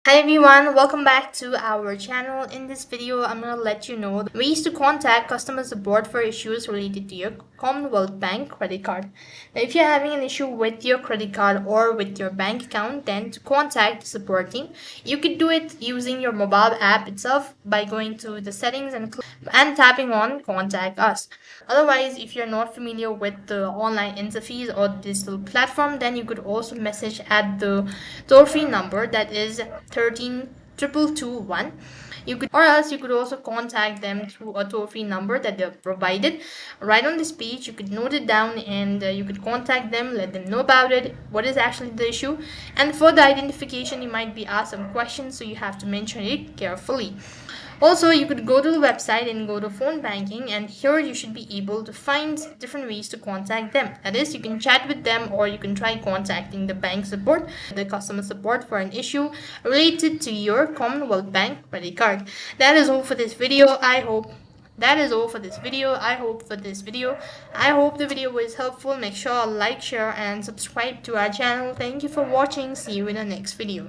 Hi everyone, welcome back to our channel. In this video, I'm going to let you know the ways to contact customer support for issues related to your Commonwealth Bank credit card. Now, if you're having an issue with your credit card or with your bank account, then to contact the support team, you could do it using your mobile app itself by going to the settings and tapping on Contact Us. Otherwise, if you're not familiar with the online interface or digital platform, then you could also message at the toll-free number that is 13 221. Or else you could also contact them through a toll-free number that they've provided right on this page. You could note it down and you could contact them, let them know about it, what is actually the issue, and for the identification you might be asked some questions, so you have to mention it carefully. Also, you could go to the website and go to phone banking, and here you should be able to find different ways to contact them. That is, you can chat with them or you can try contacting the bank support, the customer support for an issue related to your Commonwealth Bank credit card. That is all for this video. I hope the video was helpful. Make sure to like, share and subscribe to our channel. Thank you for watching. See you in the next video.